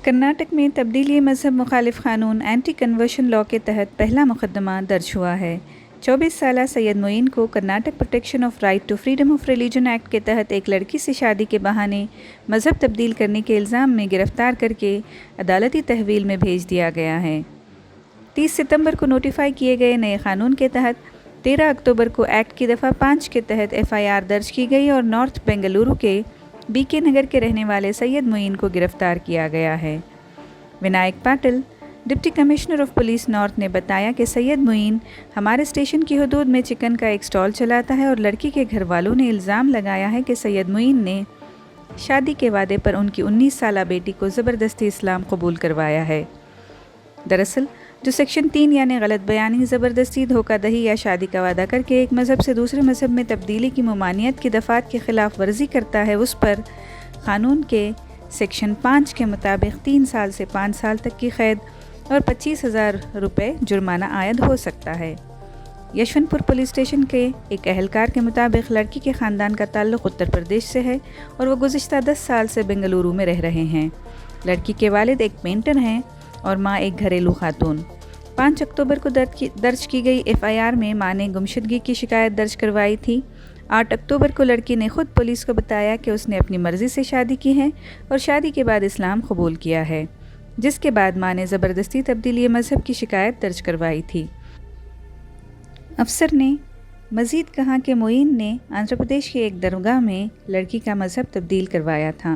कर्नाटक में तब्दीली मज़हब मुखालिफ क़ानून एंटी कन्वर्शन लॉ के तहत पहला मुकदमा दर्ज हुआ है। 24 साला सैयद मोइन को Karnataka protection of right to freedom of religion act के तहत एक लड़की से शादी के बहाने मज़हब तब्दील करने के इल्ज़ाम में गिरफ़्तार करके अदालती तहवील में भेज दिया गया है। 30 सितंबर को नोटिफाई किए गए नए क़ानून के तहत 13 अक्टूबर को एक्ट की दफ़ा 5 के तहत FIR दर्ज की गई और नॉर्थ बेंगलुरु के BK नगर के रहने वाले सैयद मोइन को गिरफ़्तार किया गया है। Vinayak Patil, deputy commissioner of police north ने बताया कि सैयद मोइन हमारे स्टेशन की हदूद में चिकन का एक स्टॉल चलाता है और लड़की के घर वालों ने इल्ज़ाम लगाया है कि सैयद मोइन ने शादी के वादे पर उनकी 19 साला बेटी को ज़बरदस्ती इस्लाम कबूल करवाया है। दरअसल जो सेक्शन 3 यानी गलत बयानी, ज़बरदस्ती, धोखादही या शादी का वादा करके एक मज़हब से दूसरे मज़हब में तब्दीली की ममानियत की दफ़ात की ख़िलाफ़ वर्जी करता है, उस पर क़ानून के सेक्शन 5 के मुताबिक 3 साल से 5 साल तक की क़ैद और 25,000 रुपये जुर्माना आयद हो सकता है। यशवंतपुर पुलिस स्टेशन के एक अहलकार के मुताबिक लड़की के ख़ानदान का ताल्लुक़ उत्तर प्रदेश से है और वो गुज़िश्ता 10 साल से बेंगलुरु में रह रहे हैं। लड़की के वालिद एक पेंटर हैं और माँ एक घरेलू खातून। 5 अक्टूबर को दर्ज की गई FIR में माँ ने गुमशुदगी की शिकायत दर्ज करवाई थी। 8 अक्टूबर को लड़की ने खुद पुलिस को बताया कि उसने अपनी मर्ज़ी से शादी की है और शादी के बाद इस्लाम कबूल किया है, जिसके बाद माँ ने ज़बरदस्ती तब्दीली मज़हब की शिकायत दर्ज करवाई थी। अफसर ने मज़ीद कहा कि मोइन ने आंध्र प्रदेश की एक दरगाह में लड़की का मज़हब तब्दील करवाया था।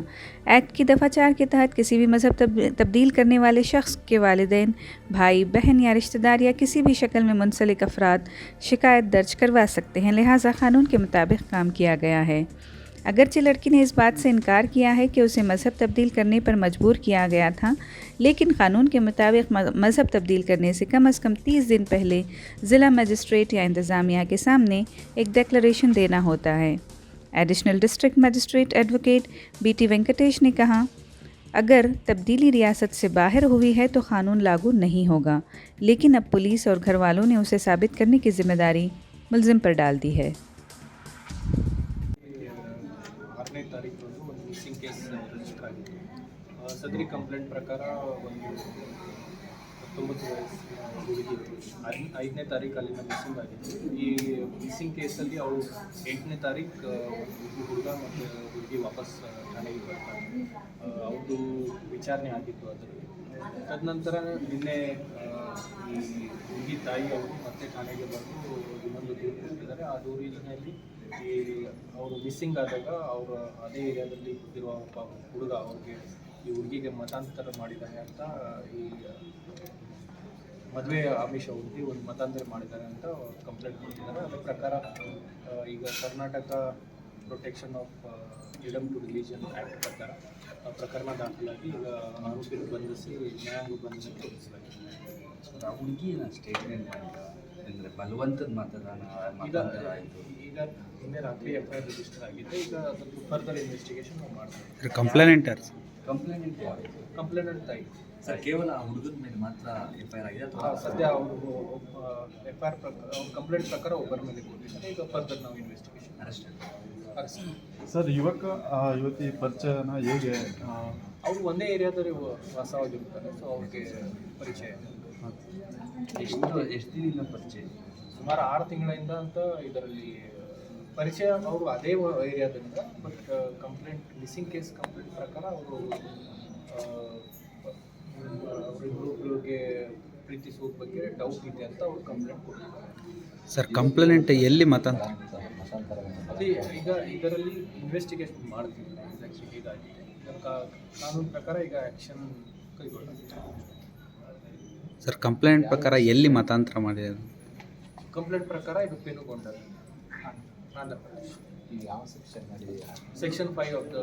एक्ट की दफ़ा 4 के तहत किसी भी मज़हब तब्दील करने वाले शख्स के वालिदैन, भाई बहन या रिश्तेदार या किसी भी शक्ल में मुंसलिक अफराद शिकायत दर्ज करवा सकते हैं, लिहाजा क़ानून के मुताबिक काम किया गया है। अगरचे लड़की ने इस बात से इनकार किया है कि उसे मज़हब तब्दील करने पर मजबूर किया गया था, लेकिन क़ानून के मुताबिक मज़हब तब्दील करने से कम 30 दिन पहले ज़िला मजिस्ट्रेट या इंतज़ामिया के सामने एक डिक्लेरेशन देना होता है। Additional district magistrate advocate BT Venkatesh ने कहा, अगर तब्दीली रियासत से बाहर हुई है तो क़ानून लागू नहीं होगा, लेकिन अब पुलिस और घर वालों ने उसे साबित करने की ज़िम्मेदारी मुल्ज़िम पर डाल दी है। 6ನೇ ತಾರೀಕು ಒಂದು ಮಿಸ್ಸಿಂಗ್ ಕೇಸ್ ರಿಜಿಸ್ಟರ್ ಆಗಿತ್ತು. ಸದರಿ ಕಂಪ್ಲೇಂಟ್ ಪ್ರಕಾರ ಒಂದು 19 ವಯಸ್ಸಿನ ಹುಡುಗಿ 5ನೇ ತಾರೀಕು ಅಲ್ಲಿಂದ ಮಿಸ್ಸಿಂಗ್ ಆಗಿತ್ತು. ಈ ಮಿಸ್ಸಿಂಗ್ ಕೇಸಲ್ಲಿ ಅವಳು 8ನೇ ತಾರೀಕು ಹುಡುಗ ಮತ್ತು ಹುಡುಗಿ ವಾಪಸ್ ಠಾಣೆಗೆ ಬರ್ತಾರೆ. ಅವ್ರದ್ದು ವಿಚಾರಣೆ ಆಗಿತ್ತು ಅದರಲ್ಲಿ. ತದನಂತರ ನಿನ್ನೆ ಈ ಹುಡುಗಿ ತಾಯಿ ಅವರು ಮತ್ತೆ ಠಾಣೆಗೆ ಬಂದು ಇನ್ನೊಂದು ದೂರು ಕೊಟ್ಟಿದ್ದಾರೆ. ಆ ದೂರಿನಲ್ಲಿ ಈ ಅವರು ಮಿಸ್ಸಿಂಗ್ ಆದಾಗ ಅವರು ಅದೇ ಏರಿಯಾದಲ್ಲಿ ಇರುವ ಒಬ್ಬ ಹುಡುಗ ಅವ್ರಿಗೆ ಈ ಹುಡುಗಿಗೆ ಮತಾಂತರ ಮಾಡಿದ್ದಾನೆ ಅಂತ, ಈ ಮದುವೆ ಆಮಿಷ ಹುಡುಗಿ ಒಂದು ಮತಾಂತರ ಮಾಡಿದ್ದಾರೆ ಅಂತ ಕಂಪ್ಲೇಂಟ್ ಕೊಟ್ಟಿದ್ದಾರೆ. ಅದರ ಪ್ರಕಾರ ಈಗ Karnataka protection of freedom to religion act ಪ್ರಕಾರ ಪ್ರಕರಣ ದಾಖಲಾಗಿ ಈಗ ಆರೋಪಿಯನ್ನು ಬಂಧಿಸಿ ನ್ಯಾಯಾಂಗ ಬಂಧನ ತೋರಿಸಲಾಗಿದೆ. ಹುಡುಗಿನ ಸ್ಟೇಟ್ಮೆಂಟ್ ಮಾಡಿದ ಅಂದರೆ ಬಲವಂತದ ಮತದಾನ ಆಯಿತು. ಈಗ ನಿನ್ನೆ ರಾತ್ರಿ FIR ರಿಜಿಸ್ಟರ್ ಆಗಿದೆ. ಈಗ ಅದಕ್ಕೆ ಫರ್ದರ್ ಇನ್ವೆಸ್ಟಿಗೇಷನ್ ಮಾಡ್ತಾರೆ. ಕಂಪ್ಲೇಂಟ್ ತಾಯಿ ಸರ್ ಕೇವಲ ಆ ಹುಡುಗನ ಮೇಲೆ ಮಾತ್ರ FIR ಆಗಿದೆ ಅಥವಾ ಸದ್ಯ ಅವರು FIR ಪ್ರಕಾರ ಕಂಪ್ಲೇಂಟ್ ಪ್ರಕಾರ ಒಬ್ಬರ ಮೇಲೆ ಕೊಟ್ಟಿದ್ದಾರೆ. ಈಗ ಫರ್ದರ್ ನಾವು ಇನ್ವೆಸ್ಟಿಗೇಷನ್ ಅರೆಸ್ಟ್. ಸರ್ ಯುವತಿ ಪರಿಚಯನ ಹೇಗೆ? ಅವರು ಒಂದೇ ಏರಿಯಾದಲ್ಲಿ ವಾಸವಾಗಿರ್ತಾರೆ, ಸೊ ಅವ್ರಿಗೆ ಪರಿಚಯ. ಎಷ್ಟು ದಿನದಿಂದ ಪರಿಚಯ? ಸುಮಾರು 6 ತಿಂಗಳಿಂದ ಅಂತ ಇದರಲ್ಲಿ ಪರಿಚಯ. ಅವರು ಅದೇ ಏರಿಯಾದಿಂದ, but complaint missing case complaint ಪ್ರಕಾರ ಅವರು ಅವರಿಬ್ಬರಿಗೆ ಪ್ರೀತಿಸುವ ಬಗ್ಗೆ ಡೌಟ್ ಇದೆ ಅಂತ ಅವರು ಕಂಪ್ಲೇಂಟ್ ಕೊಟ್ಟಿದ್ದಾರೆ. ಸರ್ ಕಂಪ್ಲೇಂಟ್ ಎಲ್ಲಿ ಮತಾಂತರ? ಅದೇ ಈಗ ಇದರಲ್ಲಿ ಇನ್ವೆಸ್ಟಿಗೇಷನ್ ಮಾಡ್ತೀವಿ. ಹೀಗಾಗಿದೆ ಕಾನೂನು ಪ್ರಕಾರ ಈಗ ಆ್ಯಕ್ಷನ್ ಕೈಗೊಳ್ಳಲಾಗಿದೆ. ಸರ್ ಕಂಪ್ಲೇಂಟ್ ಪ್ರಕಾರ ಎಲ್ಲಿ ಮತಾಂತರ ಮಾಡಿದ್ದಾರೆ? ಕಂಪ್ಲೇಂಟ್ ಪ್ರಕಾರ ಇದು ಪೇನುಗೊಂಡರು, ಆಂಧ್ರ ಪ್ರದೇಶ್. ಯಾವ ಸೆಕ್ಷನ್? Section 5 of the